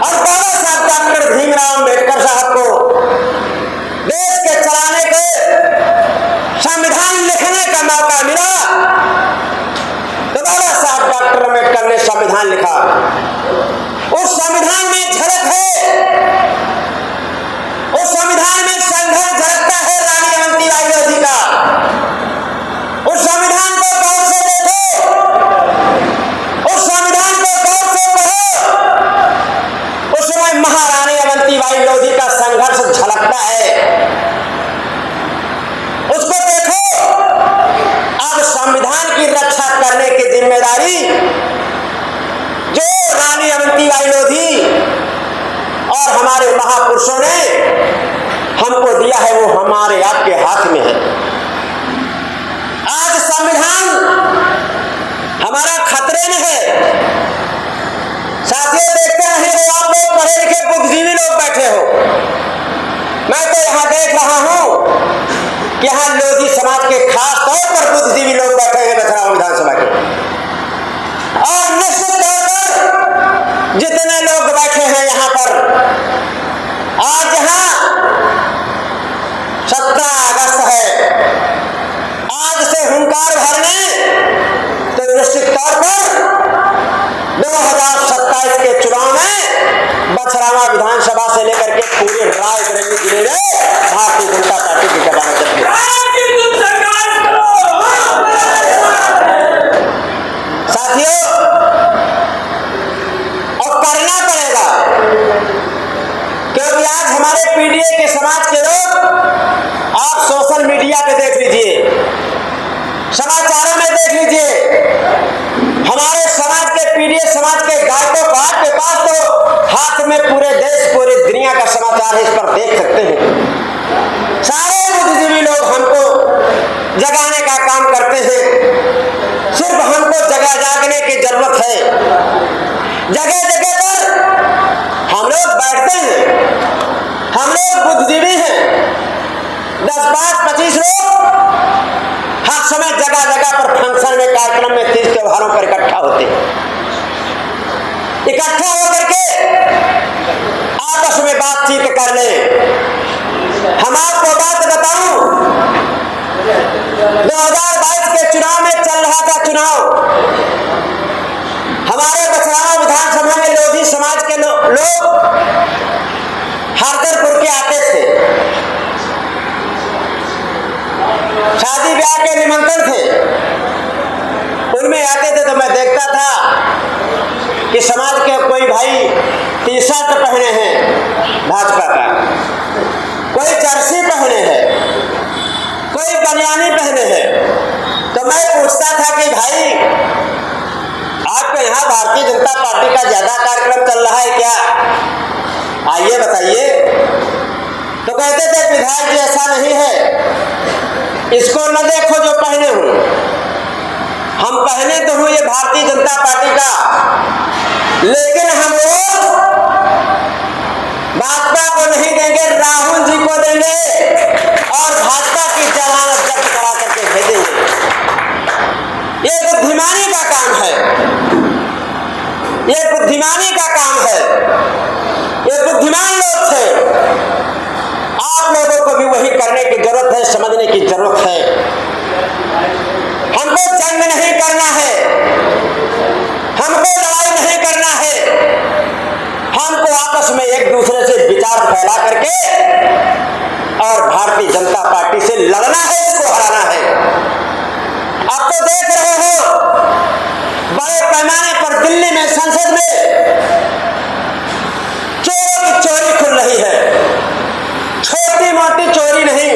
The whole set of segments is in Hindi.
और बाबा साहब डॉक्टर भीमराव अम्बेडकर साहब को देश के चलाने के संविधान लिखने का मौका मिला तो बाबा साहब डॉक्टर अम्बेडकर ने संविधान लिखा। उस संविधान में झलक है, उस संविधान में संघर्ष झलकता है रानी अवंतीबाई लोधी का। उस संविधान को गौर से देखो, उस संविधान को गौर से पढ़ो। उसमें महारानी अवंतीबाई लोधी का संघर्ष झलकता है, उसको देखो। अब संविधान की रक्षा करने की जिम्मेदारी जो रानी अवंतीबाई लोधी और हमारे महापुरुषों ने हमको दिया है वो हमारे आपके हाथ में है। आज संविधान हमारा खतरे में है। साथियों, देखते नहीं हो आप लोग पढ़े लिखे बुद्धिजीवी लोग बैठे हो। मैं तो यहाँ देख रहा हूँ कि यहाँ लोधी समाज के खास तौर पर बुद्धिजीवी लोग बैठे हैं बछरावा विधानसभा के। और निश्चित तौर पर जितने लोग बैठे हैं यहाँ पर, आज यहाँ 17 अगस्त है, आज से हुंकार भरने तो निश्चित तौर पर 2027 के चुनाव में बछरावा विधानसभा से लेकर के पूरे रायबरेली जिले में भारतीय जनता पार्टी की कमान चलेगी। साथियों, और करना पड़ेगा, क्योंकि आज हमारे पीडीए के समाज के लोग, आप सोशल मीडिया पे देख लीजिए, समाचारों में देख लीजिए, हमारे समाज के पीडीए समाज के गायकों को आपके पास तो हाथ में पूरे देश पूरी दुनिया का समाचार है, इस पर देख सकते हैं। सारे बुद्धिजीवी लोग हमको जगाने का काम करते हैं। सिर्फ हमको जगह जागने की जरूरत है। जगह जगह पर हम लोग बैठते हैं, हम लोग बुद्धिजीवी हैं, 10, 5, 25 लोग हर समय जगह जगह पर फंक्शन में, कार्यक्रम में, तीज त्योहारों पर इकट्ठा होते हैं। इकट्ठा होकर के आपस में बातचीत कर ले। हम आपको बात बताऊं, 2022 के चुनाव में चल रहा था चुनाव, हमारे बछरावा विधानसभा में लोधी समाज के लोग हरदरपुर के आते थे। शादी ब्याह के निमंत्रण थे, उनमें आते थे तो मैं देखता था कि समाज के कोई भाई टी शर्ट पहने हैं भाजपा का, कोई जर्सी पहने हैं, कोई बनियानी पहने हैं। तो मैं पूछता था कि भाई आपके यहाँ भारतीय जनता पार्टी का ज्यादा कार्यक्रम चल रहा है क्या, आइए बताइए। तो कहते थे विधायक जी ऐसा नहीं है, इसको न देखो जो पहने हूं, हम पहने तो हूं ये भारतीय जनता पार्टी का, लेकिन हम लोग भाजपा को नहीं देंगे, राहुल जी को देंगे और भाजपा की जमानत जब्त करा करके भेजेंगे। ये बुद्धिमानी का काम है, ये बुद्धिमानी का काम है, ये बुद्धिमान लोग थे। आप लोगों को भी वही करने की जरूरत है, समझने की जरूरत है। हमको जंग नहीं करना है, हमको लड़ाई नहीं करना है, हमको आपस में एक दूसरे से विचार फैला करके और भारतीय जनता पार्टी से लड़ना है, इसको हराना है। आप तो देख रहे हो बड़े पैमाने पर दिल्ली में संसद में चोरों की चोरी खुल रही है, छोटी मोटी चोरी नहीं,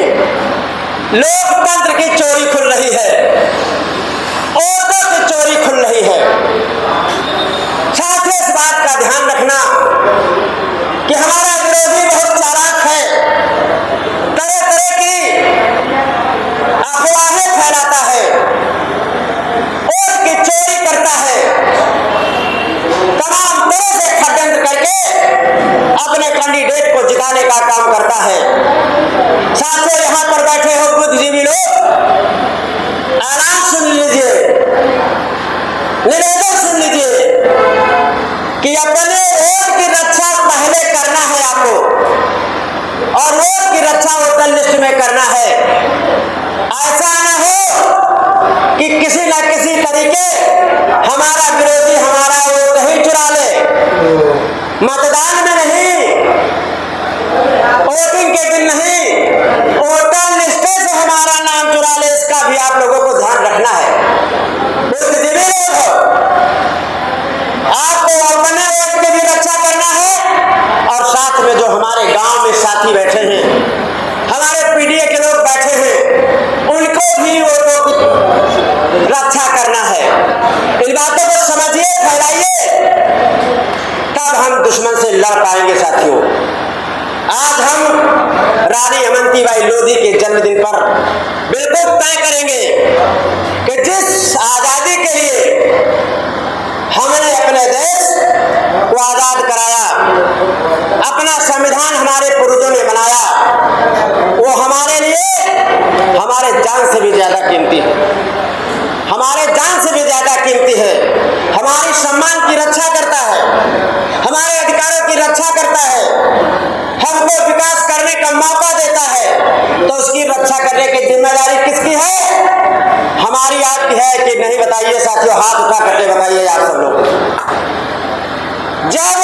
लोकतंत्र की चोरी खुल रही है, औरतों की चोरी खुल रही है। साथ ही इस बात का ध्यान रखना कि हमारा विरोधी बहुत चालाक है, तरह तरह की अफवाहें फैलाता है, वोट की चोरी करता है, तमाम तरह से षड्यंत्र करके अपने कैंडिडेट को जिताने का काम करता है। साथियों, यहाँ पर बैठे हो बुद्धिजीवी लोग, आराम सुन लीजिए, निवेदन सुन लीजिए। कि अपने वोट की रक्षा पहले करना है आपको और वोट की रक्षा वोटर लिस्ट में करना है। ऐसा न हो कि किसी न किसी तरीके हमारा विरोधी हमारा वोट ही चुरा ले। मतदान में नहीं, वोटिंग के दिन नहीं, वोटर लिस्ट से हमारा नाम चुरा ले, इसका भी आप लोगों को ध्यान रखना है। आपको अपने वोट की भी रक्षा करना है और साथ में जो हमारे गांव में साथी बैठे हैं, हमारे पीडीए के लोग बैठे हैं, उनको भी वोटों की रक्षा करना है। इन बातों को समझिए, फैलाइए, तब हम दुश्मन से लड़ पाएंगे साथियों। आज हम रानी अवंतीबाई लोधी के जन्मदिन पर बिल्कुल तय करेंगे कि जिस आजादी के लिए हमने अपने देश को आजाद कराया, अपना संविधान हमारे पूर्वजों ने बनाया, वो हमारे लिए हमारे जान से भी ज्यादा कीमती है, हमारे जान से भी ज्यादा कीमती है। हमारी सम्मान की रक्षा करता है, हमारे अधिकारों की रक्षा करता है, हमको विकास करने का मौका देता है, तो उसकी रक्षा करने की जिम्मेदारी किसकी है? हमारी, आपकी है कि नहीं? बताइए साथियों, हाथ उठा करके बताइए आप सब लोग। जब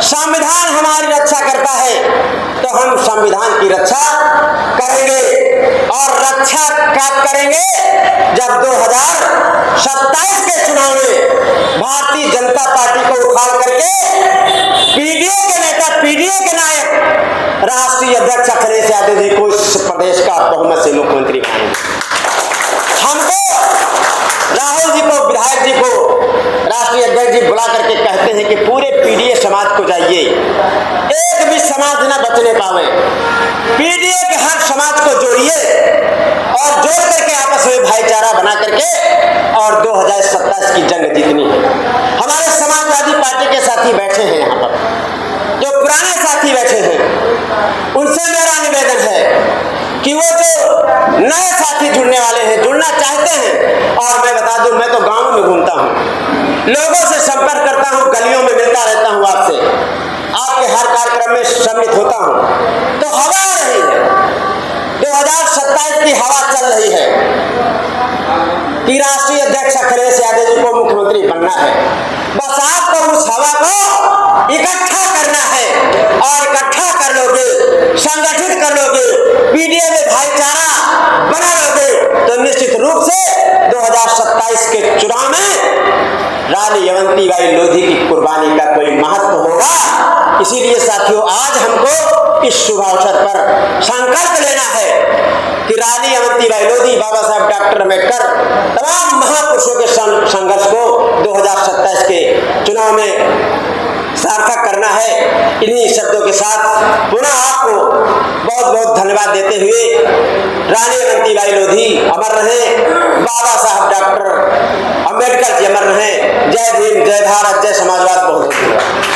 संविधान हमारी रक्षा करता है तो हम संविधान की रक्षा करेंगे और रक्षा कब करेंगे? जब 2027 के चुनाव में भारतीय जनता पार्टी को उखाड़ करके पीडीए के नेता, पीडीए के नायक राष्ट्रीय अध्यक्ष अखिलेश यादव जी को इस प्रदेश का बहुमत से मुख्यमंत्री बनाएंगे। हमको, राहुल जी को, विधायक जी को राष्ट्रीय अध्यक्ष जी बुला करके कहते हैं कि पूरे पीडीए समाज को जाइए, एक भी समाज न बचने पावे, पीडीए के हर समाज को जोड़िए और जोड़ करके आपस में भाईचारा बना करके और 2027 की जंग जीतनी है। हमारे समाजवादी पार्टी के साथी बैठे हैं यहाँ पर, जो पुराने साथी बैठे हैं, उनसे मेरा निवेदन है कि वो जो नए साथी जुड़ने वाले हैं, जुड़ना चाहते हैं, और मैं बता दूं, मैं तो गांव में घूमता हूं, लोगों से संपर्क करता हूं, गलियों में मिलता रहता हूं आपसे, आपके हर कार्यक्रम में सम्मिलित होता हूं, तो हवा आ रही है, 2027 की हवा चल रही है कि राष्ट्रीय अध्यक्ष अखिलेश यादव जी को मुख्यमंत्री बनना है। बस आपको उस हवा को इकट्ठा करना है और इकट्ठा कर लोगे, संगठित कर लोगे, पीडीए में भाईचारा बना लोगे, तो निश्चित रूप से 2027 के चुनाव में रानी अवंतीबाई लोधी की कुर्बानी का कोई महत्व होगा। इसीलिए साथियों, आज हमको इस शुभ अवसर पर संकल्प लेना है कि रानी अवंतीबाई लोधी, बाबा साहब डॉक्टर अम्बेडकर, तमाम महापुरुषों के संघर्ष को 2027 के चुनाव में सार्थक करना है। इन्हीं शब्दों के साथ पुनः आपको बहुत बहुत धन्यवाद देते हुए, रानी अवंतीबाई लोधी अमर रहे, बाबा साहब डॉक्टर अम्बेडकर जी अमर रहे। जय भीम, जय भारत, जय समाजवाद। बहुत बहुत धन्यवाद।